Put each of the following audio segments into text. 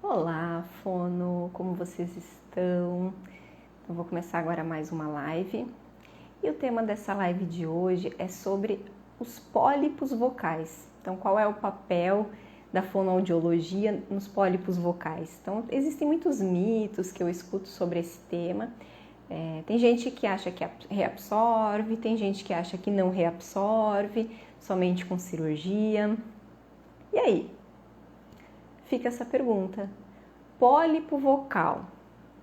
Olá, fono, como vocês estão? Eu vou começar agora mais uma live. E o tema dessa live de hoje é sobre os pólipos vocais. Então, qual é o papel da fonoaudiologia nos pólipos vocais? Então, existem muitos mitos que eu escuto sobre esse tema. Tem gente que acha que reabsorve, tem gente que acha que não reabsorve, somente com cirurgia. E aí? Fica essa pergunta. Pólipo vocal,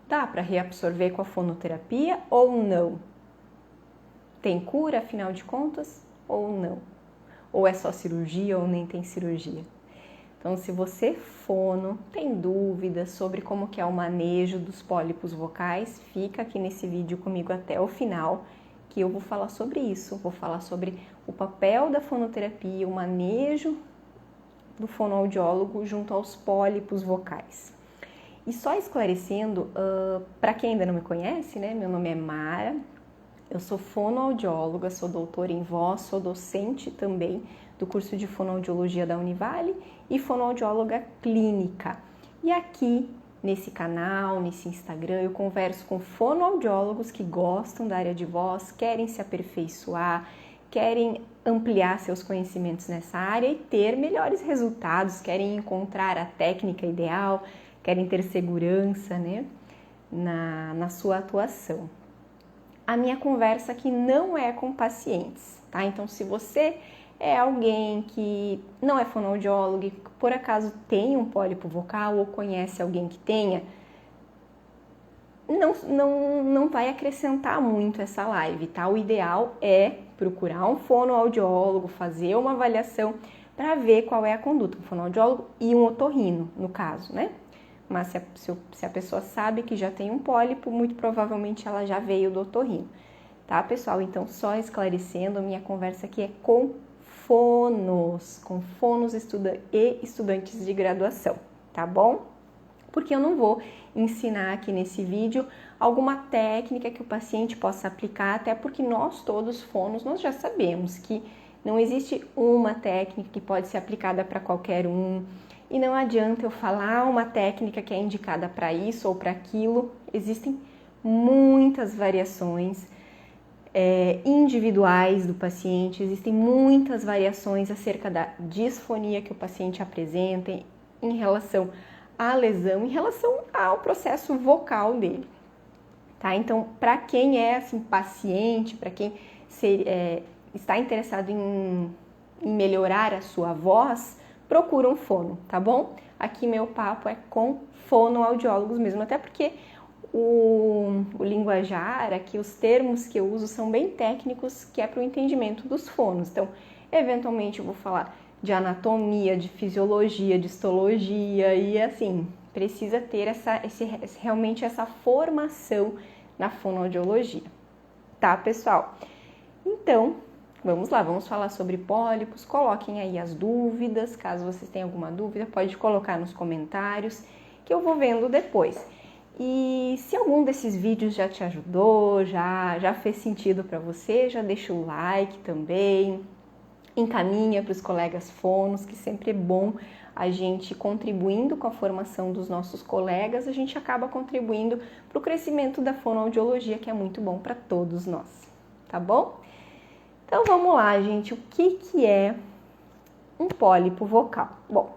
dá para reabsorver com a fonoterapia ou não? Tem cura, afinal de contas, ou não? Ou é só cirurgia ou nem tem cirurgia? Então, se você, fono, tem dúvidas sobre como que é o manejo dos pólipos vocais, fica aqui nesse vídeo comigo até o final, que eu vou falar sobre isso. Vou falar sobre o papel da fonoterapia, o manejo do fonoaudiólogo junto aos pólipos vocais. E só esclarecendo, para quem ainda não me conhece, né? Meu nome é Mara, eu sou fonoaudióloga, sou doutora em voz, sou docente também do curso de fonoaudiologia da Univale e fonoaudióloga clínica. E aqui nesse canal, nesse Instagram, eu converso com fonoaudiólogos que gostam da área de voz, querem se aperfeiçoar, querem ampliar seus conhecimentos nessa área e ter melhores resultados, querem encontrar a técnica ideal, querem ter segurança, né, na sua atuação. A minha conversa aqui não é com pacientes, tá? Então, se você é alguém que não é fonoaudiólogo e por acaso tem um pólipo vocal ou conhece alguém que tenha, não vai acrescentar muito essa live, tá? O ideal é procurar um fonoaudiólogo, fazer uma avaliação para ver qual é a conduta, um fonoaudiólogo e um otorrino, no caso, né? Mas se a pessoa sabe que já tem um pólipo, muito provavelmente ela já veio do otorrino, tá, pessoal? Então, só esclarecendo, a minha conversa aqui é com fonos e estudantes de graduação, tá bom? Porque eu não vou ensinar aqui nesse vídeo alguma técnica que o paciente possa aplicar, até porque nós todos fonos, nós já sabemos que não existe uma técnica que pode ser aplicada para qualquer um, e não adianta eu falar uma técnica que é indicada para isso ou para aquilo, existem muitas variações individuais do paciente, existem muitas variações acerca da disfonia que o paciente apresenta em relação à lesão, em relação ao processo vocal dele, tá? Então, para quem é assim, paciente, para quem está interessado em melhorar a sua voz, procura um fono, tá bom? Aqui meu papo é com fonoaudiólogos mesmo, até porque o linguajar, aqui os termos que eu uso são bem técnicos, que é para o entendimento dos fonos. Então, eventualmente eu vou falar de anatomia, de fisiologia, de histologia e assim, precisa ter realmente essa formação na fonoaudiologia, tá, pessoal? Então, vamos lá, vamos falar sobre pólipos, coloquem aí as dúvidas, caso vocês tenham alguma dúvida, pode colocar nos comentários, que eu vou vendo depois. E se algum desses vídeos já te ajudou, já fez sentido para você, já deixa o like também, encaminha para os colegas fonos, que sempre é bom a gente contribuindo com a formação dos nossos colegas, a gente acaba contribuindo para o crescimento da fonoaudiologia, que é muito bom para todos nós, tá bom? Então vamos lá, gente, o que é um pólipo vocal? Bom,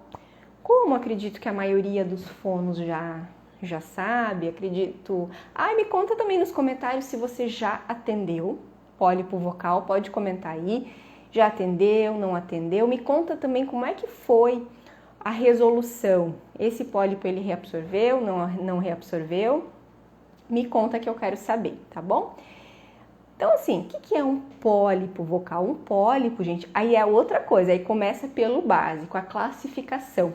como acredito que a maioria dos fonos já sabe, acredito... me conta também nos comentários se você já atendeu pólipo vocal, pode comentar aí, já atendeu, não atendeu, me conta também como é que foi a resolução, esse pólipo ele reabsorveu, não reabsorveu, me conta que eu quero saber, tá bom? Então, assim, o que é um pólipo vocal? Um pólipo, gente, aí é outra coisa, aí começa pelo básico, a classificação,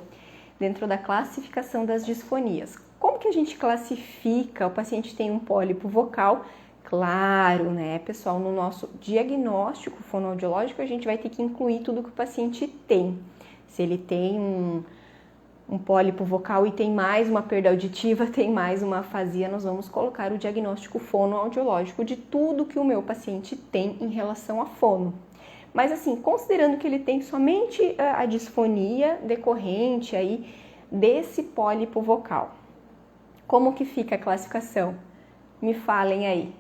dentro da classificação das disfonias. Como que a gente classifica? O paciente tem um pólipo vocal? Claro, né, pessoal, no nosso diagnóstico fonoaudiológico a gente vai ter que incluir tudo que o paciente tem. Se ele tem um pólipo vocal e tem mais uma perda auditiva, tem mais uma afasia, nós vamos colocar o diagnóstico fonoaudiológico de tudo que o meu paciente tem em relação a fono. Mas assim, considerando que ele tem somente a disfonia decorrente aí desse pólipo vocal. Como que fica a classificação? Me falem aí.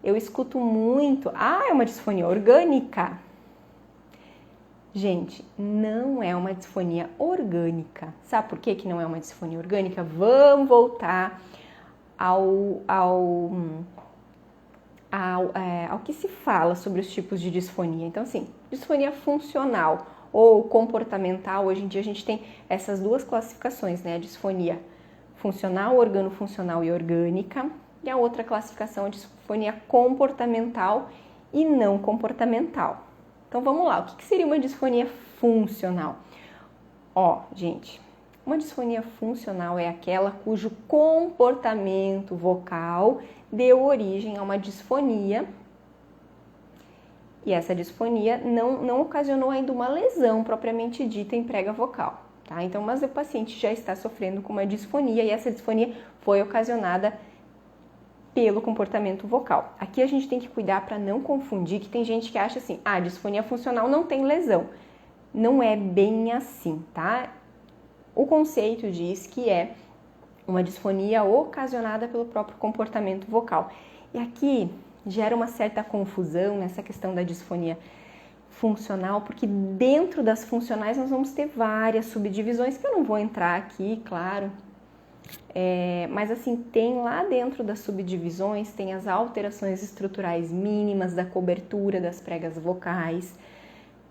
Eu escuto muito, é uma disfonia orgânica. Gente, não é uma disfonia orgânica. Sabe por que não é uma disfonia orgânica? Vamos voltar ao que se fala sobre os tipos de disfonia. Então, assim, disfonia funcional ou comportamental, hoje em dia a gente tem essas duas classificações, né? A disfonia funcional, organofuncional e orgânica. E a outra classificação é a disfonia comportamental e não comportamental. Então, vamos lá. O que seria uma disfonia funcional? Gente, uma disfonia funcional é aquela cujo comportamento vocal deu origem a uma disfonia e essa disfonia não ocasionou ainda uma lesão propriamente dita em prega vocal, tá? Então, mas o paciente já está sofrendo com uma disfonia e essa disfonia foi ocasionada pelo comportamento vocal. Aqui a gente tem que cuidar para não confundir, que tem gente que acha assim, disfonia funcional não tem lesão. Não é bem assim, tá? O conceito diz que é uma disfonia ocasionada pelo próprio comportamento vocal. E aqui gera uma certa confusão nessa questão da disfonia funcional, porque dentro das funcionais nós vamos ter várias subdivisões, que eu não vou entrar aqui, claro. Mas assim, tem lá dentro das subdivisões, tem as alterações estruturais mínimas da cobertura das pregas vocais,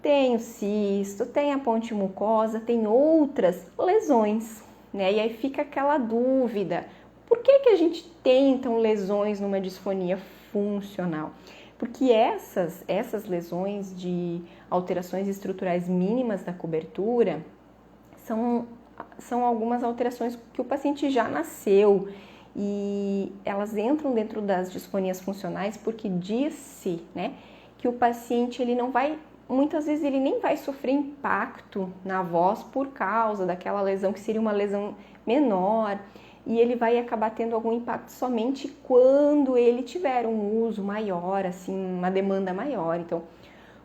tem o cisto, tem a ponte mucosa, tem outras lesões, né? E aí fica aquela dúvida, por que a gente tem então lesões numa disfonia funcional? Porque essas lesões de alterações estruturais mínimas da cobertura são algumas alterações que o paciente já nasceu e elas entram dentro das disfonias funcionais porque diz-se, né, que o paciente muitas vezes ele nem vai sofrer impacto na voz por causa daquela lesão que seria uma lesão menor e ele vai acabar tendo algum impacto somente quando ele tiver um uso maior, assim, uma demanda maior. Então,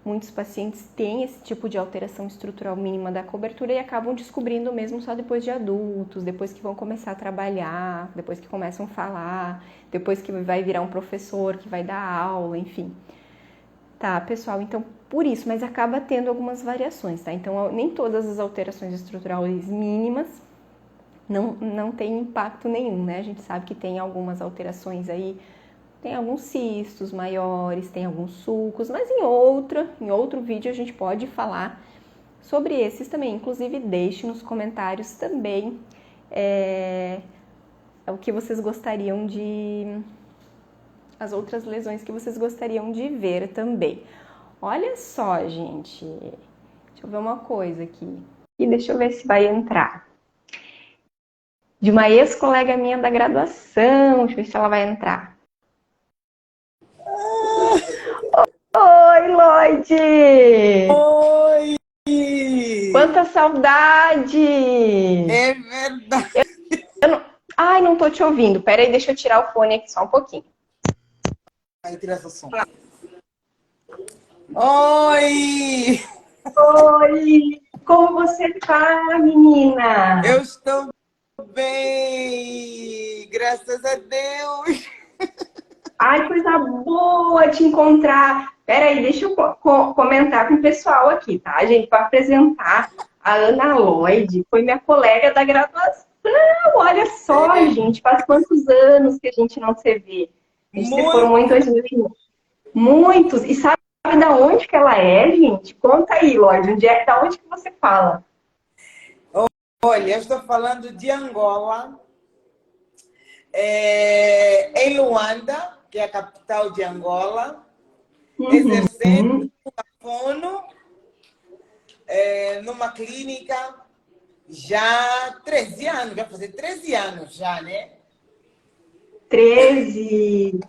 muitos pacientes têm esse tipo de alteração estrutural mínima da cobertura e acabam descobrindo mesmo só depois de adultos, depois que vão começar a trabalhar, depois que começam a falar, depois que vai virar um professor que vai dar aula, enfim. Tá, pessoal, então por isso, mas acaba tendo algumas variações, tá? Então nem todas as alterações estruturais mínimas não tem impacto nenhum, né? A gente sabe que tem algumas alterações aí, tem alguns cistos maiores, tem alguns sulcos, mas em outro vídeo a gente pode falar sobre esses também. Inclusive, deixe nos comentários também o que vocês gostariam as outras lesões que vocês gostariam de ver também. Olha só, gente, deixa eu ver uma coisa aqui. E deixa eu ver se vai entrar. De uma ex-colega minha da graduação, deixa eu ver se ela vai entrar. Oi, Lloyd! Oi! Quanta saudade! É verdade! Não tô te ouvindo. Pera aí, deixa eu tirar o fone aqui só um pouquinho. Aí tira essa som. Oi! Oi! Como você tá, menina? Eu estou bem! Graças a Deus! Ai, coisa boa te encontrar. Peraí, deixa eu comentar com o pessoal aqui, tá, gente? Para apresentar a Ana Lloyd, foi minha colega da graduação. Olha só, gente, faz quantos anos que a gente não se vê? A gente se formou em 2001. Muitos. E sabe da onde que ela é, gente? Conta aí, Lloyd, da onde que você fala? Olha, eu estou falando de Angola, em Luanda, que é a capital de Angola, exercendo uma fono numa clínica já há 13 anos, vai fazer 13 anos já, né? 13!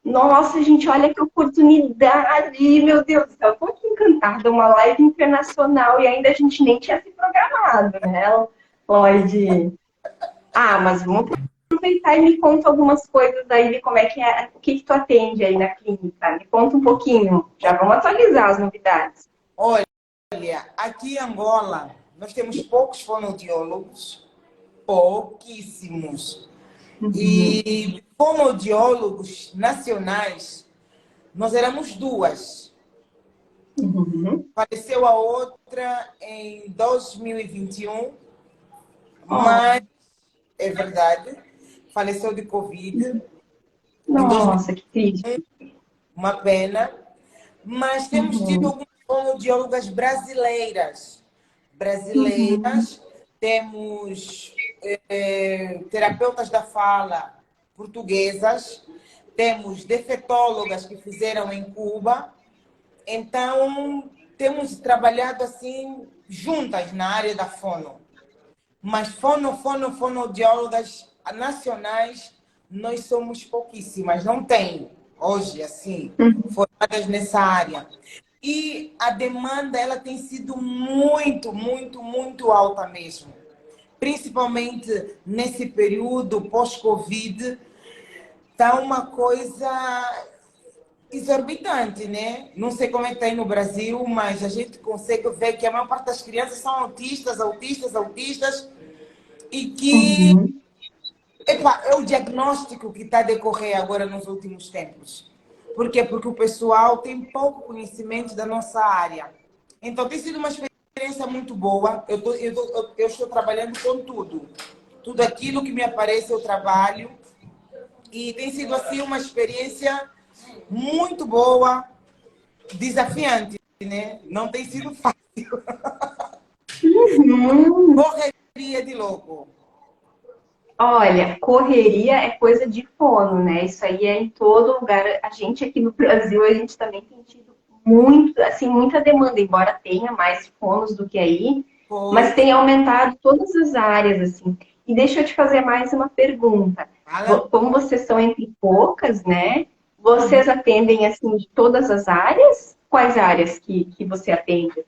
Nossa, gente, olha que oportunidade! Meu Deus do céu, eu tô aqui encantada, uma live internacional e ainda a gente nem tinha se programado, né, Lloyd? Mas vamos aproveitar e me conta algumas coisas aí de como é que é, o que tu atende aí na clínica. Me conta um pouquinho, já vamos atualizar as novidades. Olha, aqui em Angola, nós temos poucos fonoaudiólogos, pouquíssimos. Uhum. E fonoaudiólogos nacionais, nós éramos duas. Uhum. Faleceu a outra em 2021, Oh, mas é verdade, faleceu de Covid em 2000, nossa, que triste. uma pena. Mas temos tido Uhum. algumas fonoaudiólogas brasileiras. Uhum. Temos terapeutas da fala portuguesas, temos defetólogas que fizeram em Cuba. Então, temos trabalhado assim juntas na área da fono. Mas fonoaudiólogas nacionais, nós somos pouquíssimas, não tem hoje, assim, Uhum. formadas nessa área. E a demanda, ela tem sido muito, muito, muito alta mesmo. Principalmente nesse período pós-Covid, está uma coisa exorbitante, né? Não sei como é que está aí no Brasil, mas a gente consegue ver que a maior parte das crianças são autistas, autistas, autistas, e que Uhum. epa, é o diagnóstico que está a decorrer agora nos últimos tempos. Por quê? Porque o pessoal tem pouco conhecimento da nossa área. Então, tem sido uma experiência muito boa. Eu estou trabalhando com tudo. Tudo aquilo que me aparece, eu trabalho. E tem sido, assim, uma experiência muito boa, desafiante, né? Não tem sido fácil. Uhum. Correria de louco. Olha, correria é coisa de fono, né? Isso aí é em todo lugar. A gente aqui no Brasil, a gente também tem tido muito, assim, muita demanda, embora tenha mais fonos do que aí, mas Pois, tem aumentado todas as áreas, assim. E deixa eu te fazer mais uma pergunta. fala. Como vocês são entre poucas, né? Vocês atendem, assim, de todas as áreas? Quais áreas que você atende?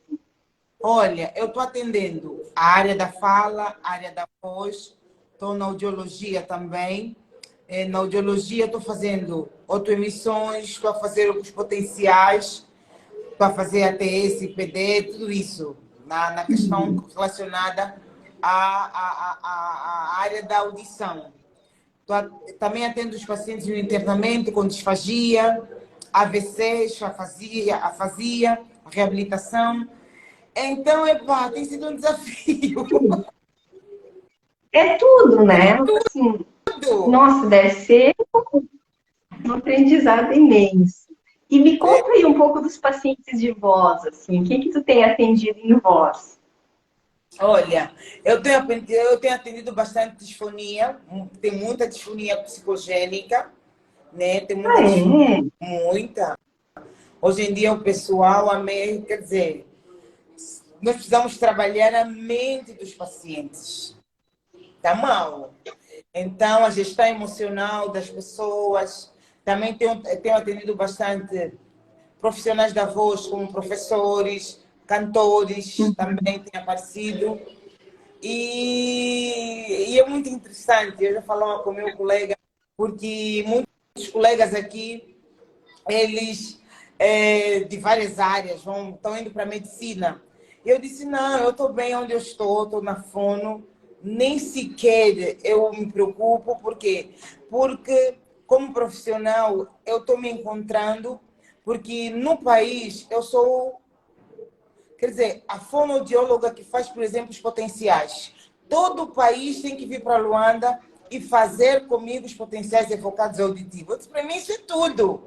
Olha, eu estou atendendo a área da fala, a área da voz, estou na audiologia também. Na audiologia estou fazendo autoemissões, estou a fazer os potenciais, estou a fazer ATS, PD, tudo isso, na questão relacionada à área da audição. Também atendo os pacientes no internamento com disfagia, AVCs, afasia, a reabilitação. Então, epá, tem sido um desafio. É tudo, né? Assim, Tudo. nossa, deve ser um aprendizado imenso. E me conta aí um pouco dos pacientes de voz, assim, o que que tu tem atendido em voz? Olha, eu tenho atendido bastante disfonia, tem muita disfonia psicogênica, né? Tem muita Ah, disfonia, é? muita. Hoje em dia o pessoal, quer dizer, nós precisamos trabalhar a mente dos pacientes. Está mal. Então, a gestão emocional das pessoas. Também tenho atendido bastante profissionais da voz, como professores, cantores, também têm aparecido. E é muito interessante. Eu já falava com o meu colega, porque muitos colegas aqui, eles de várias áreas estão indo para a medicina. Eu disse, não, eu estou bem onde eu estou na fono, nem sequer eu me preocupo, por quê? Porque como profissional eu estou me encontrando, porque no país eu sou, quer dizer, a fonoaudióloga que faz, por exemplo, os potenciais. Todo o país tem que vir para Luanda e fazer comigo os potenciais evocados auditivos. Para mim isso é tudo.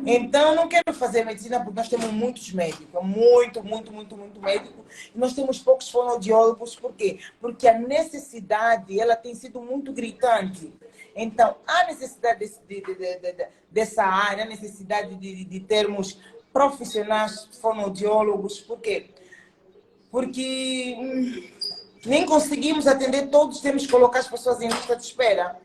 Então, não quero fazer medicina porque nós temos muitos médicos, muito, muito, muito, muito médico. E nós temos poucos fonoaudiólogos, por quê? Porque a necessidade, ela tem sido muito gritante. Então, há necessidade dessa área, a necessidade de termos profissionais fonoaudiólogos, por quê? Porque nem conseguimos atender todos, temos que colocar as pessoas em lista de espera.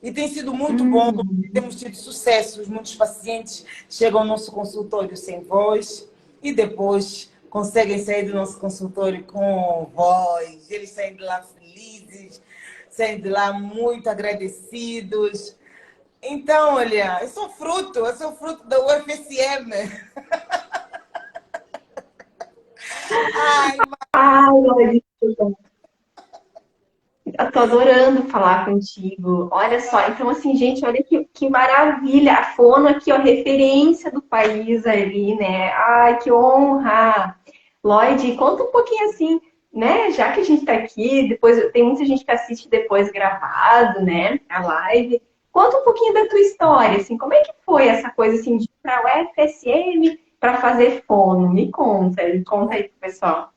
E tem sido muito bom, Uhum. temos tido sucessos, muitos pacientes chegam ao nosso consultório sem voz e depois conseguem sair do nosso consultório com voz. Eles saem de lá felizes, saem de lá muito agradecidos. Então, olha, eu sou fruto da UFSM. Ai, Ai, olha, desculpa. Eu tô adorando falar contigo. Olha só, então assim, gente, olha que maravilha. A Fono aqui, ó, referência do país ali, né? Ai, que honra. Lloyd, conta um pouquinho assim, né? Já que a gente tá aqui, depois tem muita gente que assiste depois gravado, né? A live. Conta um pouquinho da tua história, assim, como é que foi essa coisa assim de ir para o UFSM para fazer fono? Me conta aí pro pessoal.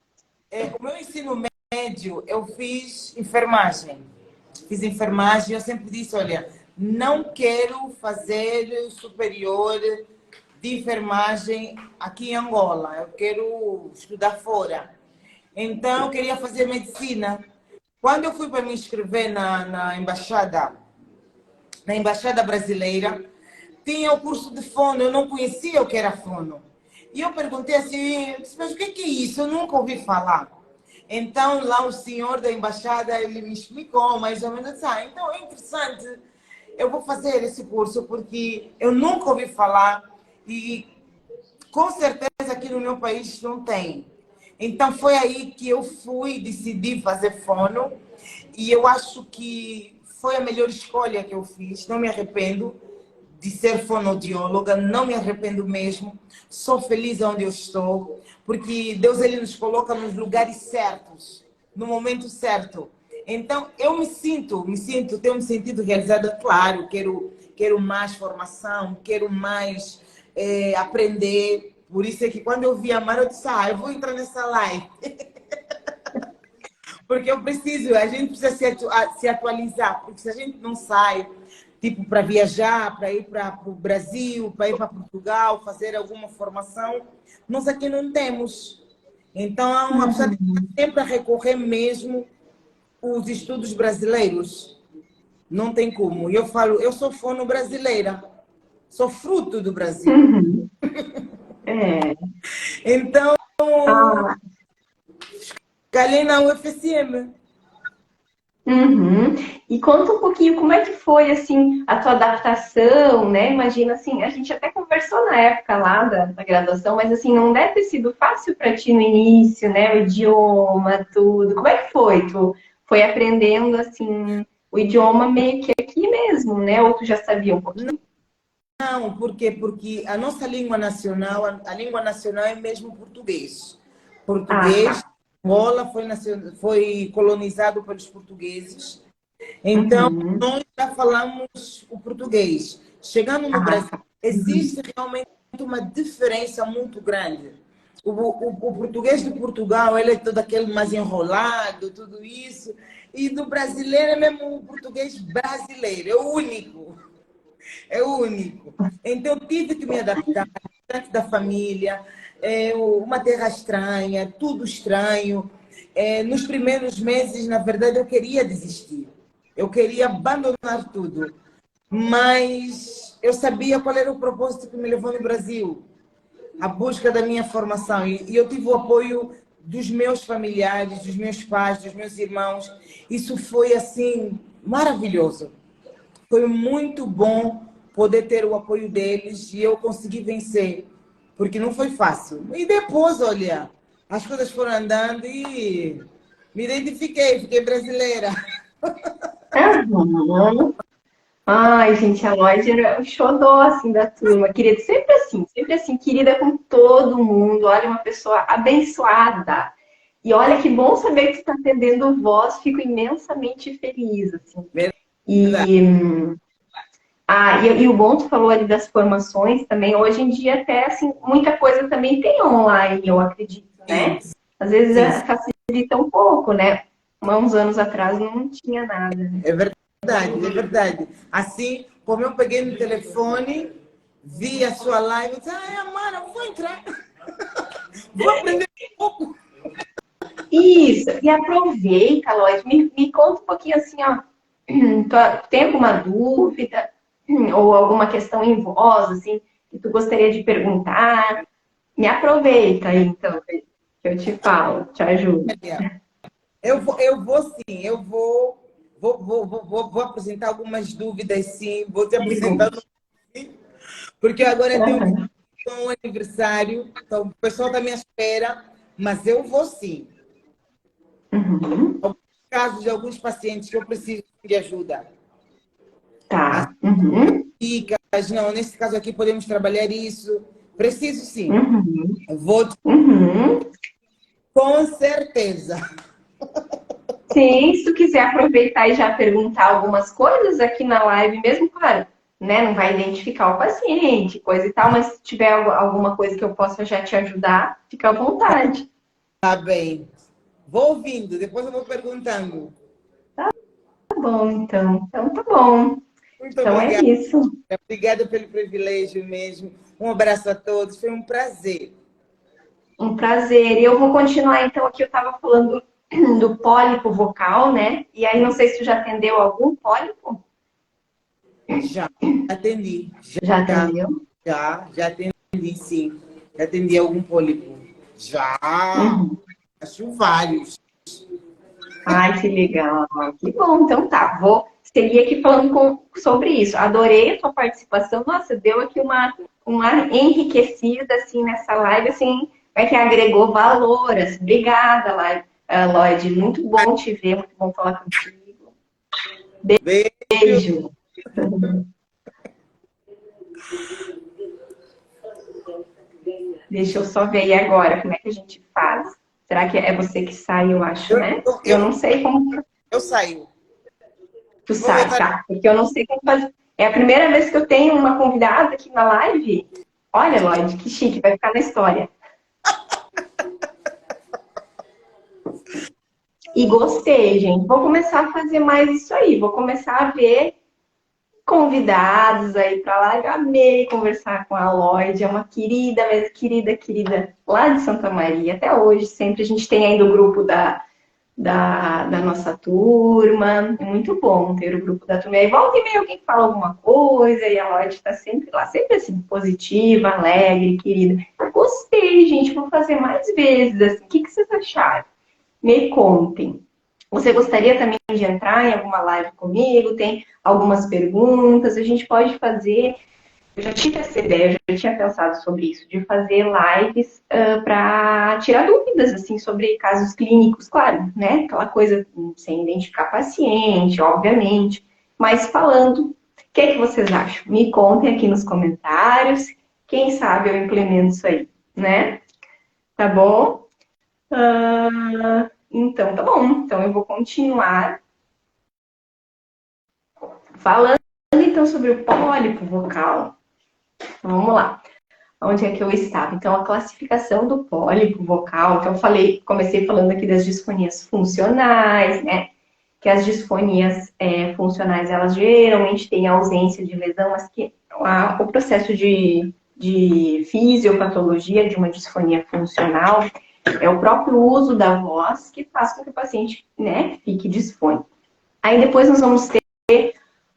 O meu ensino médio, eu fiz enfermagem. Fiz enfermagem, eu sempre disse, olha, não quero fazer superior de enfermagem aqui em Angola. Eu quero estudar fora. Então, eu queria fazer medicina. Quando eu fui para me inscrever na embaixada brasileira, tinha o curso de fono. Eu não conhecia o que era fono. E eu perguntei assim, mas o que é isso? Eu nunca ouvi falar. Então, lá o senhor da embaixada, ele me explicou mais ou menos, então é interessante, eu vou fazer esse curso porque eu nunca ouvi falar e com certeza aqui no meu país não tem. Então, foi aí que eu decidi fazer fono e eu acho que foi a melhor escolha que eu fiz, não me arrependo de ser fonoaudióloga, não me arrependo mesmo, sou feliz onde eu estou, porque Deus ele nos coloca nos lugares certos, no momento certo. Então, eu tenho me sentido realizada, claro, quero mais formação, quero mais aprender. Por isso é que quando eu vi a Mara, eu disse, eu vou entrar nessa live. Porque a gente precisa se atualizar, porque se a gente não sai, tipo, para viajar, para ir para o Brasil, para ir para Portugal, fazer alguma formação, nós aqui não temos. Então, a pessoa tem Uhum. sempre a recorrer mesmo os estudos brasileiros. Não tem como. E eu falo, eu sou fono brasileira, sou fruto do Brasil. Uhum. É. Então, Ah, calhei na UFSM. uhum. E conta um pouquinho como é que foi assim a tua adaptação, né? Imagina assim, a gente até conversou na época lá da graduação, mas assim, não deve ter sido fácil para ti no início, né? O idioma, tudo. Como é que foi? Tu foi aprendendo assim o idioma meio que aqui mesmo, né? Ou tu já sabia um pouquinho? Não, por quê? Porque a nossa a língua nacional é mesmo português. Ah, Português, tá. Angola foi colonizado pelos portugueses. Então, Uhum. nós já falamos o português. Chegando no Ah, Brasil, tá. Uhum. existe realmente uma diferença muito grande. O português de Portugal, ele é todo aquele mais enrolado, tudo isso. E do brasileiro, ele é mesmo o português brasileiro, é o único. É o único. Então, eu tive que me adaptar diante da família, uma terra estranha, tudo estranho. Nos primeiros meses, na verdade, eu queria desistir. Eu queria abandonar tudo. Mas eu sabia qual era o propósito que me levou no Brasil, a busca da minha formação. E eu tive o apoio dos meus familiares, dos meus pais, dos meus irmãos. Isso foi, assim, maravilhoso. Foi muito bom poder ter o apoio deles e eu consegui vencer, porque não foi fácil. E depois, olha, as coisas foram andando e me identifiquei, fiquei brasileira. Uhum. Ai, gente, a Lloyd era o xodó, assim, da turma. Querida, sempre assim, querida com todo mundo. Olha, uma pessoa abençoada. E olha que bom saber que você está atendendo voz, fico imensamente feliz, assim. Verdade. E, e o bom, tu falou ali das formações também. Hoje em dia, até, assim, muita coisa também tem online, eu acredito, Sim, né? Às vezes sim, facilita um pouco, né? Há uns anos atrás não tinha nada, né? é verdade, é verdade. Assim, como eu peguei no telefone, vi a sua live, eu disse, Amara, vou entrar, vou aprender um pouco. Isso, e aproveita, Lois, me conta um pouquinho assim, ó, tem alguma dúvida ou alguma questão em voz, assim, que tu gostaria de perguntar? Me aproveita aí, então, que eu te falo, te ajudo. Eu vou sim, vou apresentar algumas dúvidas, sim, vou te Me apresentar, conte. porque agora eu tenho que ir para um aniversário, então o pessoal está à minha espera, mas eu vou sim. Uhum. casos de alguns pacientes que eu preciso de ajuda. Tá. Dicas, não, nesse caso aqui podemos trabalhar isso. Preciso sim. Uhum. Vou te... Uhum. Com certeza. Sim, se tu quiser aproveitar e já perguntar algumas coisas aqui na live mesmo, claro, né? Não vai identificar o paciente, coisa e tal, mas se tiver alguma coisa que eu possa já te ajudar, fica à vontade. Tá bem. Vou ouvindo, depois eu vou perguntando. Tá bom, então. Então tá bom. Muito Então é obrigada. isso. Obrigada pelo privilégio mesmo. Um abraço a todos. Foi um prazer. Um prazer. E eu vou continuar, então, aqui eu estava falando do pólipo vocal, né? E aí, não sei se tu já atendeu algum pólipo. Já atendi. Já atendeu? Já atendi, sim. Já atendi algum pólipo. Já. Uhum. Acho vários. Ai, que legal. Que bom. Então tá, vou seguir aqui falando sobre isso. Adorei a tua participação. Nossa, deu aqui uma enriquecida, assim, nessa live, assim, é que agregou valor. Assim. Obrigada, Lloyd. Muito bom te ver, muito bom falar contigo. Beijo. Beijo. Deixa eu só ver aí agora como é que a gente faz. Será que é você que sai, eu acho, né? Eu não sei como Eu saio. tu Vou sai, voltar. tá? Porque eu não sei como fazer. É a primeira vez que eu tenho uma convidada aqui na live. Olha, Lloyd, que chique, vai ficar na história. E gostei, gente. Vou começar a fazer mais isso aí. Vou começar a ver convidados aí para lá. Eu amei conversar com a Lloyd. É uma querida, mesmo querida, lá de Santa Maria. Até hoje, sempre a gente tem ainda o grupo da nossa turma. É muito bom ter o grupo da turma. E aí volta e meia alguém fala alguma coisa e a Lloyd está sempre lá, sempre assim, positiva, alegre, querida. Gostei, gente. Vou fazer mais vezes. Assim. O que vocês acharam? Me contem. Você gostaria também de entrar em alguma live comigo? Tem algumas perguntas? A gente pode fazer. Eu já tive essa ideia, eu já tinha pensado sobre isso, de fazer lives para tirar dúvidas assim sobre casos clínicos, claro, né? Aquela coisa sem identificar paciente, obviamente, mas falando. O que é que vocês acham? Me contem aqui nos comentários. Quem sabe eu implemento isso aí, né? Tá bom? Então, tá bom. Então, eu vou continuar falando então sobre o pólipo vocal. Vamos lá. Onde é que eu estava? Então, a classificação do pólipo vocal. Então, comecei falando aqui das disfonias funcionais, né? Que as disfonias funcionais, elas geralmente têm ausência de lesão, mas que o processo de fisiopatologia de uma disfonia funcional é o próprio uso da voz que faz com que o paciente, né, fique disfônico. Aí depois nós vamos ter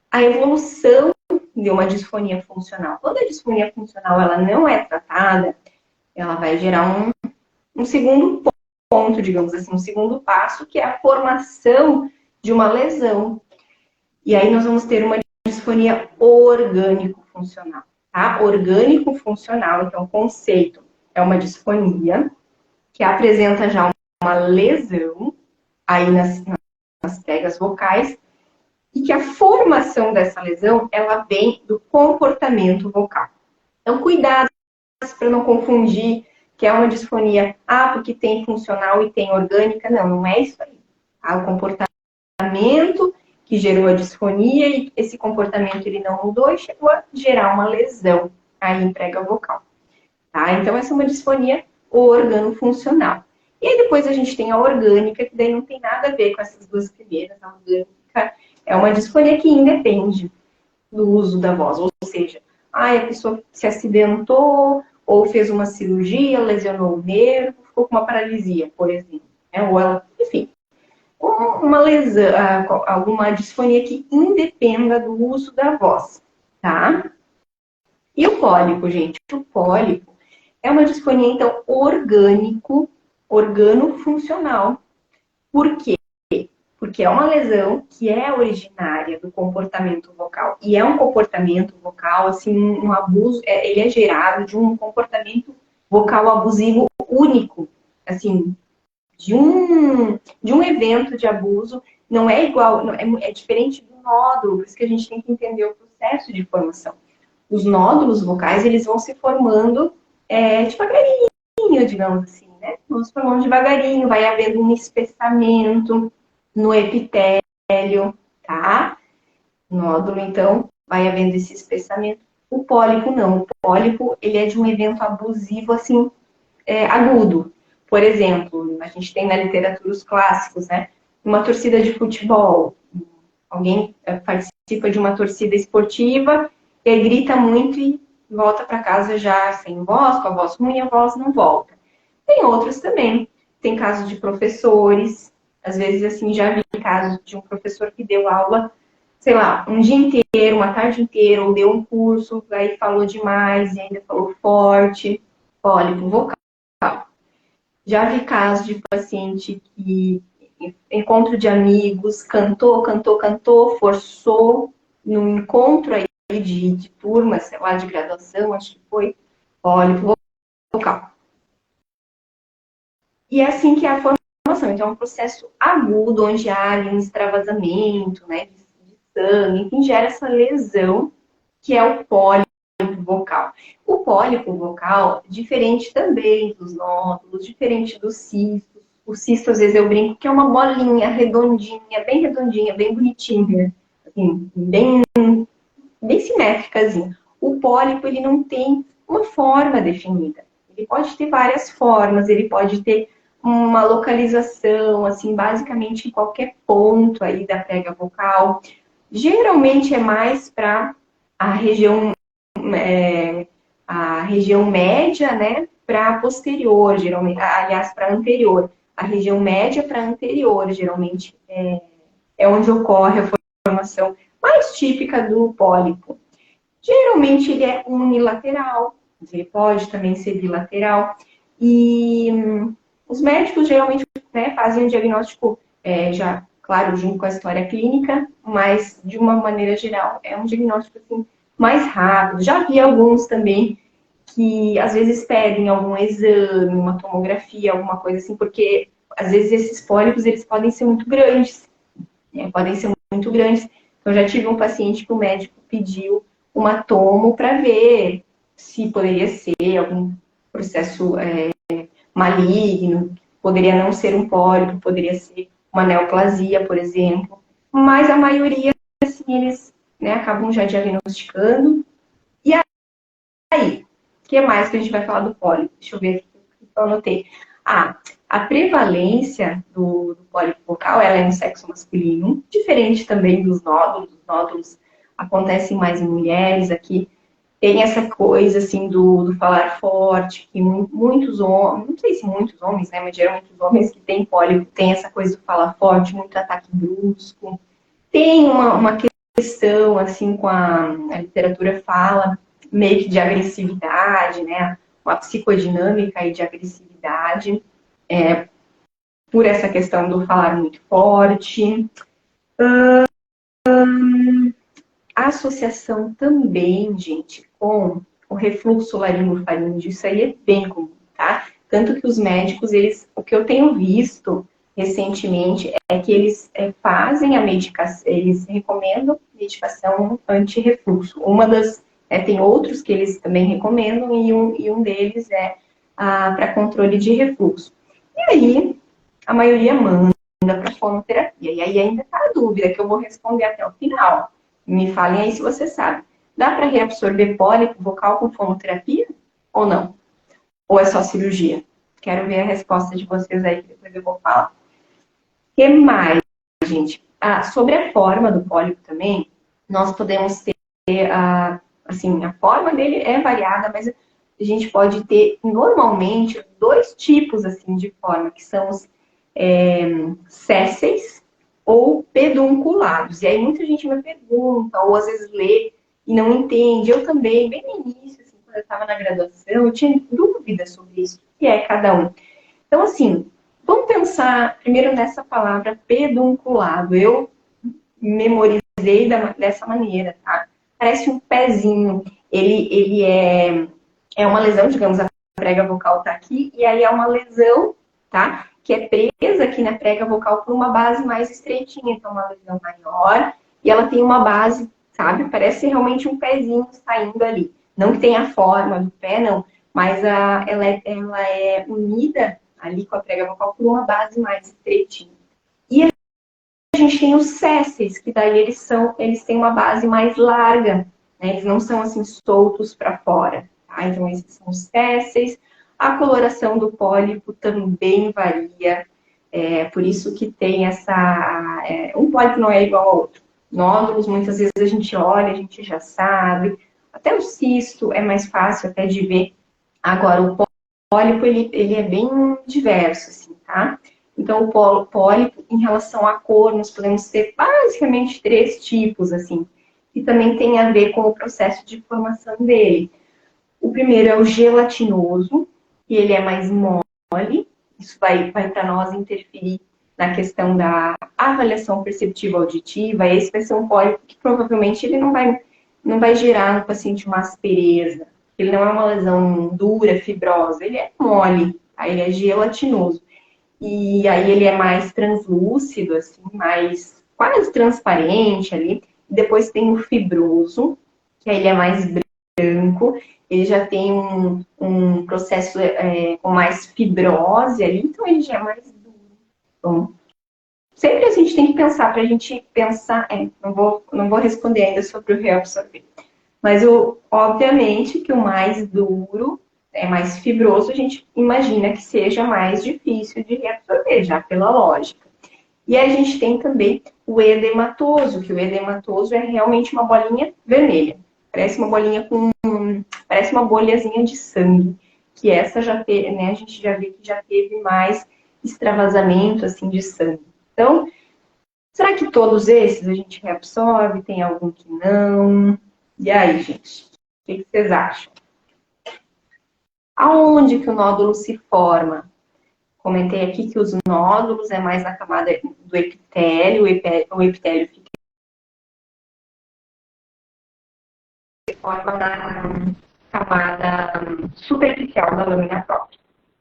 a evolução de uma disfonia funcional. Quando a disfonia funcional ela não é tratada, ela vai gerar um segundo ponto, digamos assim, um segundo passo, que é a formação de uma lesão. E aí nós vamos ter uma disfonia orgânico-funcional. Tá? Orgânico-funcional, então o conceito é uma disfonia que apresenta já uma lesão aí nas pregas vocais e que a formação dessa lesão, ela vem do comportamento vocal. Então, cuidado para não confundir que é uma disfonia, porque tem funcional e tem orgânica. Não, não é isso aí. O comportamento que gerou a disfonia e esse comportamento ele não mudou e chegou a gerar uma lesão aí em prega vocal. Tá? Então, essa é uma disfonia organofuncional. E aí depois a gente tem a orgânica, que daí não tem nada a ver com essas duas primeiras. A orgânica é uma disfonia que independe do uso da voz, ou seja, a pessoa se acidentou ou fez uma cirurgia, lesionou o nervo, ficou com uma paralisia, por exemplo. Ou ela, enfim, uma lesão, alguma disfonia que independa do uso da voz, tá? E o pólipo, gente? O pólipo é uma disfonia, então, organofuncional. Por quê? Porque é uma lesão que é originária do comportamento vocal. E é um comportamento vocal, assim, um abuso, ele é gerado de um comportamento vocal abusivo único. Assim, de um evento de abuso, não é igual, é diferente do nódulo, por isso que a gente tem que entender o processo de formação. Os nódulos vocais, eles vão se formando devagarinho, digamos assim, né? Vão se formando devagarinho, vai havendo um espessamento no epitélio, tá? Nódulo, então, vai havendo esse espessamento. O pólipo não. O pólipo, ele é de um evento abusivo, assim, agudo. Por exemplo, a gente tem na literatura os clássicos, né? Uma torcida de futebol, alguém participa de uma torcida esportiva e aí grita muito e volta para casa já sem voz, com a voz ruim, a voz não volta. Tem outros também. Tem casos de professores, às vezes assim, já vi casos de um professor que deu aula, sei lá, um dia inteiro, uma tarde inteira, ou deu um curso, aí falou demais e ainda falou forte, pólipo vocal. Já vi casos de paciente que, encontro de amigos, cantou, forçou, num encontro aí de turma, sei lá, de graduação, acho que foi, pólipo vocal. E é assim que é a formação. Então, é um processo agudo, onde há ali um extravasamento, né, de sangue, enfim, gera essa lesão, que é o pólipo vocal. O pólipo vocal, diferente também dos nódulos, diferente dos cistos. O cisto, às vezes, eu brinco que é uma bolinha redondinha, bem bonitinha, assim, bem simétricazinha. O pólipo, ele não tem uma forma definida. Ele pode ter várias formas, ele pode ter uma localização, assim, basicamente em qualquer ponto aí da prega vocal. Geralmente é mais para a região média, né, para posterior, geralmente, aliás, para anterior. A região média para anterior, geralmente, é onde ocorre a formação mais típica do pólipo. Geralmente ele é unilateral, mas ele pode também ser bilateral. E os médicos geralmente, né, fazem um diagnóstico já, claro, junto com a história clínica, mas de uma maneira geral é um diagnóstico assim, mais rápido. Já vi alguns também que às vezes pedem algum exame, uma tomografia, alguma coisa assim, porque às vezes esses pólipos eles podem ser muito grandes, né? Podem ser muito grandes. Então já tive um paciente que o médico pediu uma tomo para ver se poderia ser algum processo maligno, poderia não ser um pólipo, poderia ser uma neoplasia, por exemplo. Mas a maioria, assim, eles, né, acabam já diagnosticando. E aí, o que mais que a gente vai falar do pólipo? Deixa eu ver aqui o que eu anotei. A prevalência do pólipo vocal, ela é no sexo masculino, diferente também dos nódulos. Os nódulos acontecem mais em mulheres. Aqui tem essa coisa, assim, do falar forte, que muitos homens, não sei se muitos homens, né, mas geralmente os homens que têm pólipo têm essa coisa do falar forte, muito ataque brusco. Tem uma questão, assim, com a literatura fala, meio que de agressividade, né, uma psicodinâmica aí de agressividade, por essa questão do falar muito forte. A associação também, gente, com o refluxo laringofaríngeo, isso aí é bem comum, tá? Tanto que os médicos, o que eu tenho visto recentemente é que eles fazem a medicação, eles recomendam medicação anti-refluxo. Tem outros que eles também recomendam e um deles é para controle de refluxo. E aí, a maioria manda para fonoterapia. E aí ainda está a dúvida, que eu vou responder até o final. Me falem aí se você sabe. Dá para reabsorver pólipo vocal com fonoterapia ou não? Ou é só cirurgia? Quero ver a resposta de vocês aí, que depois eu vou falar. O que mais, gente? Sobre a forma do pólipo também, nós podemos ter, assim, a forma dele é variada, mas a gente pode ter, normalmente, dois tipos, assim, de forma, que são os sésseis ou pedunculados. E aí muita gente me pergunta, ou às vezes lê e não entende. Eu também, bem no início, assim, quando eu estava na graduação, eu tinha dúvidas sobre isso, o que é cada um. Então, assim, vamos pensar primeiro nessa palavra pedunculado. Eu memorizei dessa maneira, tá? Parece um pezinho. Ele é uma lesão, digamos, a prega vocal tá aqui, e aí é uma lesão tá? Que é presa aqui na prega vocal por uma base mais estreitinha, então uma lesão maior, e ela tem uma base, sabe? Parece realmente um pezinho saindo ali. Não que tenha a forma do pé, não, mas ela é unida ali com a prega vocal por uma base mais estreitinha. E a gente tem os sésseis, que daí eles têm uma base mais larga, né? Eles não são assim soltos para fora, tá? Então esses são os sésseis. A coloração do pólipo também varia, por isso que tem um pólipo não é igual ao outro. Nódulos, muitas vezes a gente olha, a gente já sabe. Até o cisto é mais fácil até de ver. Agora, o pólipo, ele é bem diverso, assim, tá? Então, o pólipo, em relação à cor, nós podemos ter basicamente 3 tipos, assim, que também tem a ver com o processo de formação dele. O primeiro é o gelatinoso, que ele é mais mole. Isso vai para nós interferir na questão da avaliação perceptiva auditiva. Esse vai ser um pólipo que provavelmente ele não vai gerar no paciente uma aspereza. Ele não é uma lesão dura, fibrosa, ele é mole, tá? Ele é gelatinoso. E aí ele é mais translúcido, assim, mais quase transparente ali. Depois tem o fibroso, que aí ele é mais branco, ele já tem um processo com mais fibrose ali, então ele já é mais duro. Então, sempre a gente tem que pensar, para a gente pensar, não vou responder ainda sobre o reabsorver, mas obviamente que o mais duro, mais fibroso, a gente imagina que seja mais difícil de reabsorver, já pela lógica. E a gente tem também o edematoso, que o edematoso é realmente uma bolinha vermelha. Parece uma bolinha parece uma bolhazinha de sangue. Que essa já teve, né? A gente já vê que já teve mais extravasamento, assim, de sangue. Então, será que todos esses a gente reabsorve? Tem algum que não? E aí, gente? O que vocês acham? Aonde que o nódulo se forma? Comentei aqui que os nódulos é mais na camada do epitélio, o epitélio fica forma na camada superficial da lâmina própria,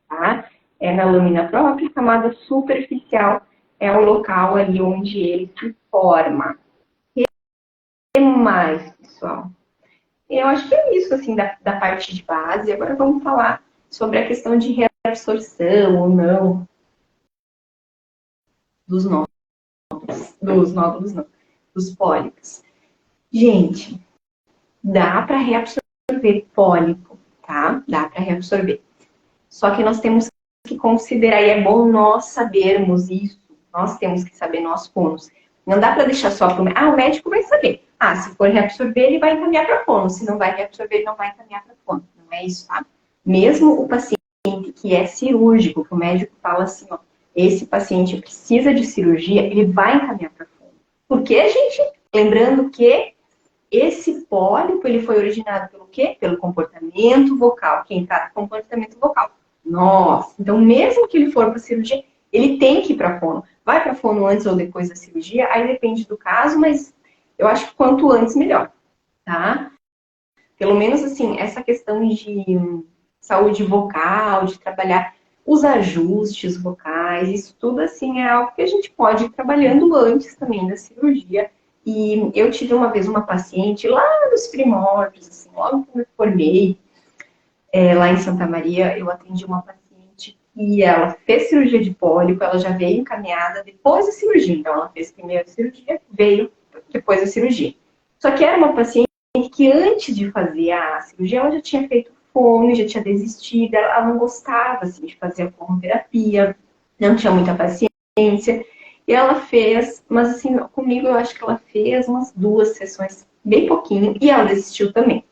tá? É na lâmina própria, camada superficial é o local ali onde ele se forma. E mais, pessoal? Eu acho que é isso, assim, da parte de base. Agora vamos falar sobre a questão de reabsorção ou não dos nódulos não, dos pólipos. Gente, dá para reabsorver pólipo, tá? Dá para reabsorver. Só que nós temos que considerar, e é bom nós sabermos isso, nós temos que saber, nós fonos. Não dá para deixar só para o médico. O médico vai saber. Se for reabsorver, ele vai encaminhar para fono. Se não vai reabsorver, ele não vai encaminhar para fono. Não é isso, tá? Mesmo o paciente que é cirúrgico, que o médico fala assim, ó, esse paciente precisa de cirurgia, ele vai encaminhar para fono. Porque a gente, lembrando que esse pólipo, ele foi originado pelo quê? Pelo comportamento vocal. Quem trata comportamento vocal? Nossa, então mesmo que ele for para cirurgia, ele tem que ir para fono. Vai para fono antes ou depois da cirurgia, aí depende do caso, mas eu acho que quanto antes melhor, tá? Pelo menos assim, essa questão de saúde vocal, de trabalhar os ajustes vocais, isso tudo assim é algo que a gente pode ir trabalhando antes também da cirurgia. E eu tive uma vez uma paciente lá nos primórdios, assim, logo que eu me formei, lá em Santa Maria, eu atendi uma paciente e ela fez cirurgia de pólipo, ela já veio encaminhada depois da cirurgia. Então, ela fez primeiro a cirurgia, veio depois da cirurgia. Só que era uma paciente que antes de fazer a cirurgia, ela já tinha feito fono, já tinha desistido, ela não gostava assim, de fazer a fonoterapia, não tinha muita paciência. E ela fez, mas assim, comigo eu acho que ela fez umas 2 sessões, bem pouquinho, e ela desistiu também.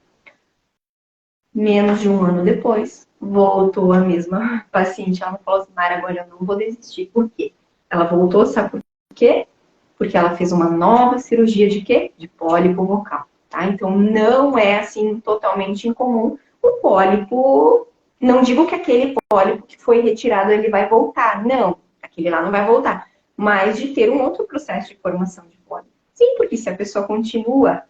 Menos de 1 ano depois, voltou a mesma paciente. Ela falou assim, Mara, agora eu não vou desistir. Por quê? Ela voltou, sabe por quê? Porque ela fez uma nova cirurgia de quê? De pólipo vocal, tá? Então, não é, assim, totalmente incomum o pólipo. Não digo que aquele pólipo que foi retirado, ele vai voltar. Não, aquele lá não vai voltar. Mas de ter um outro processo de formação de pólipo. Sim, porque se a pessoa continua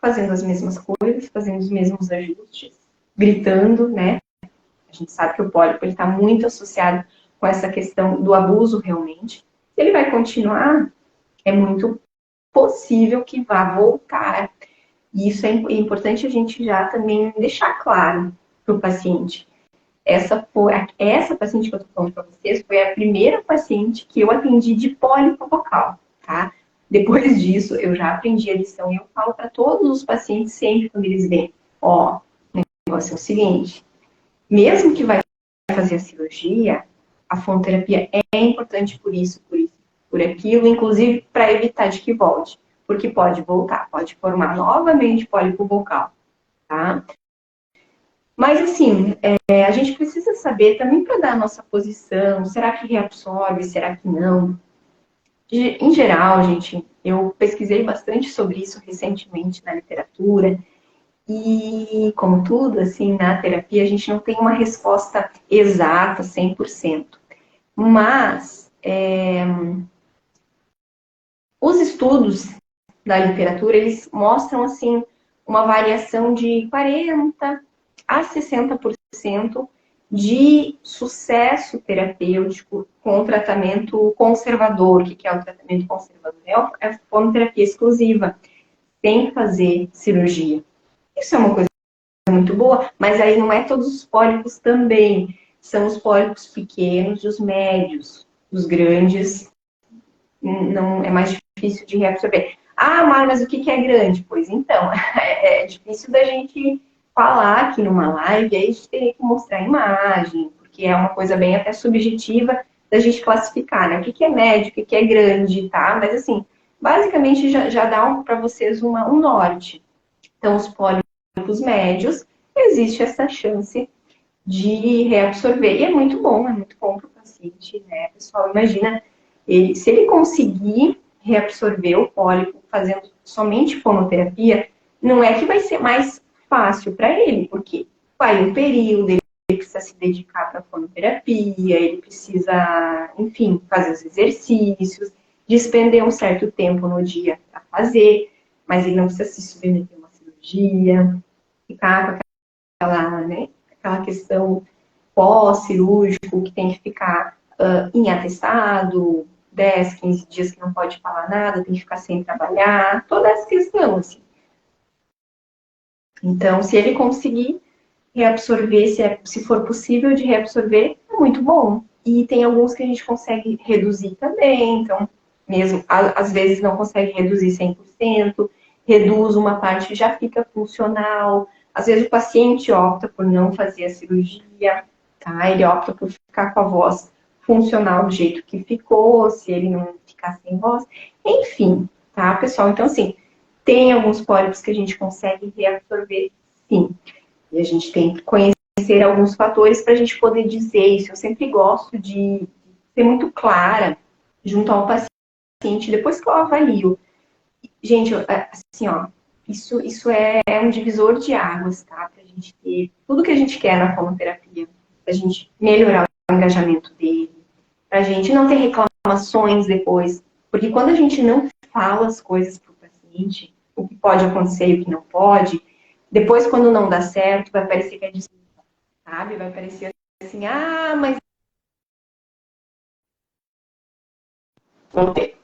fazendo as mesmas coisas, fazendo os mesmos ajustes, gritando, né? A gente sabe que o pólipo está muito associado com essa questão do abuso realmente. Se ele vai continuar, é muito possível que vá voltar. E isso é importante a gente já também deixar claro para o paciente. Essa paciente que eu estou falando para vocês foi a primeira paciente que eu atendi de pólipo vocal, tá? Depois disso, eu já aprendi a lição e eu falo para todos os pacientes sempre quando eles vêm, ó, o negócio é o seguinte, mesmo que vai fazer a cirurgia, a fonoterapia é importante por isso, por aquilo, inclusive para evitar de que volte, porque pode voltar, pode formar novamente pólipo vocal, tá? Mas, assim, a gente precisa saber também para dar a nossa posição, será que reabsorve, será que não? Em geral, gente, eu pesquisei bastante sobre isso recentemente na literatura, e, como tudo, assim, na terapia, a gente não tem uma resposta exata, 100%. Mas, os estudos da literatura, eles mostram, assim, uma variação de 40% a 60% de sucesso terapêutico com o tratamento conservador. O que é o tratamento conservador? É a fonoterapia exclusiva, sem fazer cirurgia. Isso é uma coisa muito boa, mas aí não é todos os pólipos também. São os pólipos pequenos e os médios. Os grandes não é mais difícil de reabsorver. Ah, mas o que é grande? Pois então, é difícil da gente falar aqui numa live, aí a gente teria que mostrar a imagem, porque é uma coisa bem até subjetiva da gente classificar, né? O que é médio, o que é grande, tá? Mas assim, basicamente já dá para vocês um norte. Então, os pólipos médios, existe essa chance de reabsorver. E é muito bom para o paciente, né? Pessoal, imagina, se ele conseguir reabsorver o pólipo fazendo somente fonoterapia, não é que vai ser mais fácil para ele, porque vai um período, ele precisa se dedicar para a fonoterapia, ele precisa, enfim, fazer os exercícios, despender um certo tempo no dia para fazer, mas ele não precisa se submeter a uma cirurgia, ficar com aquela questão pós-cirúrgico, que tem que ficar em atestado, 10, 15 dias que não pode falar nada, tem que ficar sem trabalhar, toda essa questão, assim. Então, se ele conseguir reabsorver, se for possível de reabsorver, é muito bom. E tem alguns que a gente consegue reduzir também, então, mesmo, às vezes não consegue reduzir 100%, reduz uma parte e já fica funcional. Às vezes o paciente opta por não fazer a cirurgia, tá? Ele opta por ficar com a voz funcional do jeito que ficou, se ele não ficar sem voz. Enfim, tá, pessoal? Então, assim, tem alguns pólipos que a gente consegue reabsorver, sim. E a gente tem que conhecer alguns fatores para a gente poder dizer isso. Eu sempre gosto de ser muito clara junto ao paciente, depois que eu avalio. Gente, assim, ó, isso é um divisor de águas, tá? Pra gente ter tudo que a gente quer na fonoterapia, pra gente melhorar o engajamento dele, pra gente não ter reclamações depois. Porque quando a gente não fala as coisas pro paciente, o que pode acontecer e o que não pode, depois quando não dá certo, vai parecer que é desculpa, sabe? Vai parecer assim, ah, mas... Voltei.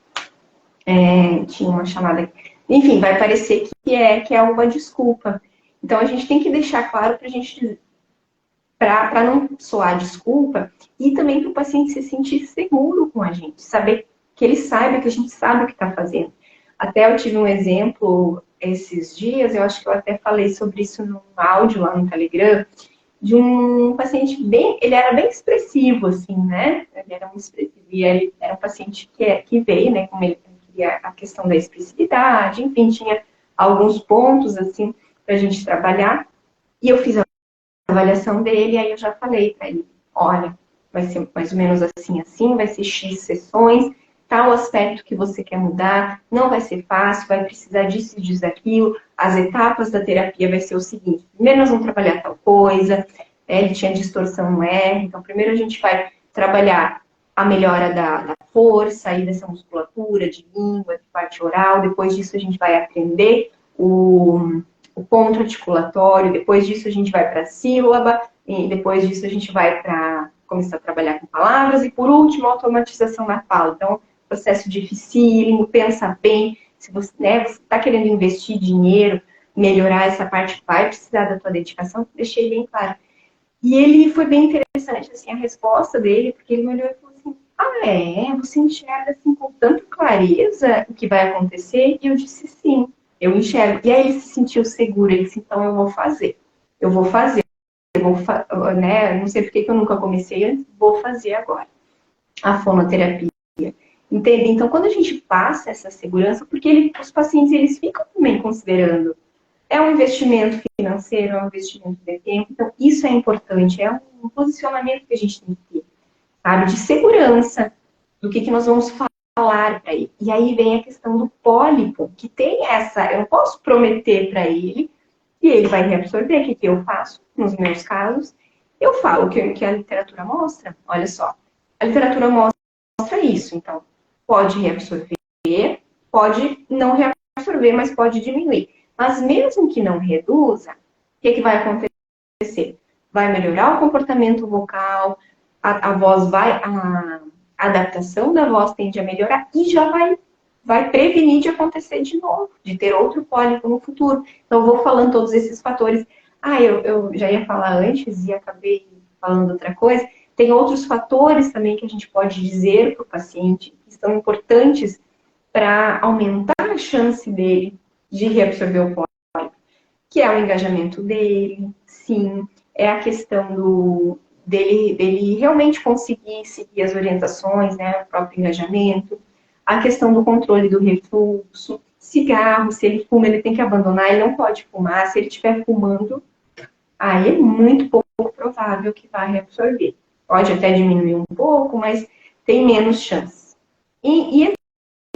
Tinha uma chamada aqui. Enfim, vai parecer que é uma desculpa. Então, a gente tem que deixar claro para não soar desculpa e também para o paciente se sentir seguro com a gente, saber que ele saiba que a gente sabe o que está fazendo. Até eu tive um exemplo esses dias, eu acho que eu até falei sobre isso num áudio lá no Telegram, de um paciente ele era bem expressivo, assim, né? Ele era muito expressivo. E ele era um paciente que veio, né, como ele queria a questão da expressividade, enfim, tinha alguns pontos, assim, pra gente trabalhar. E eu fiz a avaliação dele, aí eu já falei para ele, olha, vai ser mais ou menos assim, assim, vai ser X sessões, tal aspecto que você quer mudar, não vai ser fácil, vai precisar disso e disso, daquilo, as etapas da terapia vai ser o seguinte, primeiro nós vamos trabalhar tal coisa, ele tinha distorção no R, então primeiro a gente vai trabalhar a melhora da força e dessa musculatura, de língua, de parte oral, depois disso a gente vai aprender o ponto articulatório, depois disso a gente vai para a sílaba, e depois disso a gente vai para começar a trabalhar com palavras. E, por último, automatização da fala. Então, processo dificílimo, pensa bem. Se você está querendo investir dinheiro, melhorar essa parte, vai precisar da tua dedicação, deixei bem claro. E ele foi bem interessante, assim, a resposta dele, porque ele me olhou e falou assim, você enxerga, assim, com tanta clareza o que vai acontecer? E eu disse, sim, eu enxergo. E aí ele se sentiu seguro, ele disse, então eu vou fazer, né? Não sei por que eu nunca comecei antes, vou fazer agora a fonoterapia. Entende? Então, quando a gente passa essa segurança, porque os pacientes, eles ficam também considerando, é um investimento financeiro, é um investimento de tempo, então isso é importante, é um posicionamento que a gente tem que ter, sabe, de segurança, do que nós vamos falar para ele. E aí vem a questão do pólipo, que tem eu não posso prometer para ele que ele vai reabsorver, o que eu faço nos meus casos, eu falo que a literatura mostra, olha só, a literatura mostra isso, então, pode reabsorver, pode não reabsorver, mas pode diminuir. Mas mesmo que não reduza, o que vai acontecer? Vai melhorar o comportamento vocal, a voz a adaptação da voz tende a melhorar e já vai prevenir de acontecer de novo, de ter outro pólipo no futuro. Então, eu vou falando todos esses fatores. Eu já ia falar antes e acabei falando outra coisa. Tem outros fatores também que a gente pode dizer para o paciente que são importantes para aumentar a chance dele de reabsorver o pólipo, que é o engajamento dele, sim, é a questão dele realmente conseguir seguir as orientações, né, o próprio engajamento, a questão do controle do refluxo, cigarro, se ele fuma, ele tem que abandonar, ele não pode fumar, se ele estiver fumando, aí é muito pouco provável que vá reabsorver. Pode até diminuir um pouco, mas tem menos chance. E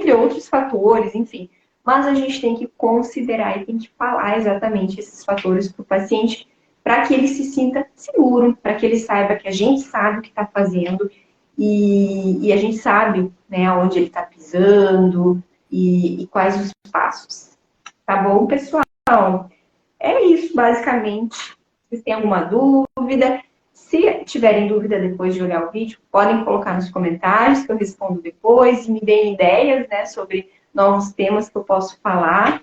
entre outros fatores, enfim, mas a gente tem que considerar e tem que falar exatamente esses fatores para o paciente, para que ele se sinta seguro, para que ele saiba que a gente sabe o que está fazendo e a gente sabe, né, onde ele está pisando e quais os passos. Tá bom, pessoal? É isso, basicamente. Vocês têm alguma dúvida? Se tiverem dúvida depois de olhar o vídeo, podem colocar nos comentários que eu respondo depois e me deem ideias, né, sobre novos temas que eu posso falar.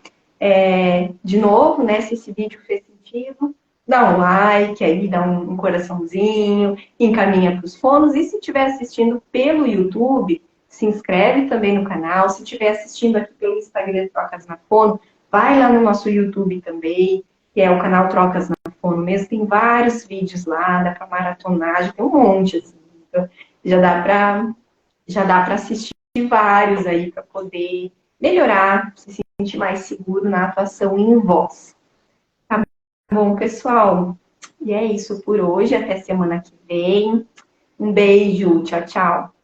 De novo, né, se esse vídeo fez sentido, dá um like aí, dá um coraçãozinho, encaminha para os fonos. E se estiver assistindo pelo YouTube, se inscreve também no canal. Se estiver assistindo aqui pelo Instagram Trocas na Fono, vai lá no nosso YouTube também, que é o canal Trocas na Fono mesmo. Tem vários vídeos lá, dá para maratonar, já tem um monte, assim. Então, já dá para assistir vários aí para poder melhorar, se sentir mais seguro na atuação em voz. Tá bom, pessoal? E é isso por hoje. Até semana que vem. Um beijo. Tchau, tchau.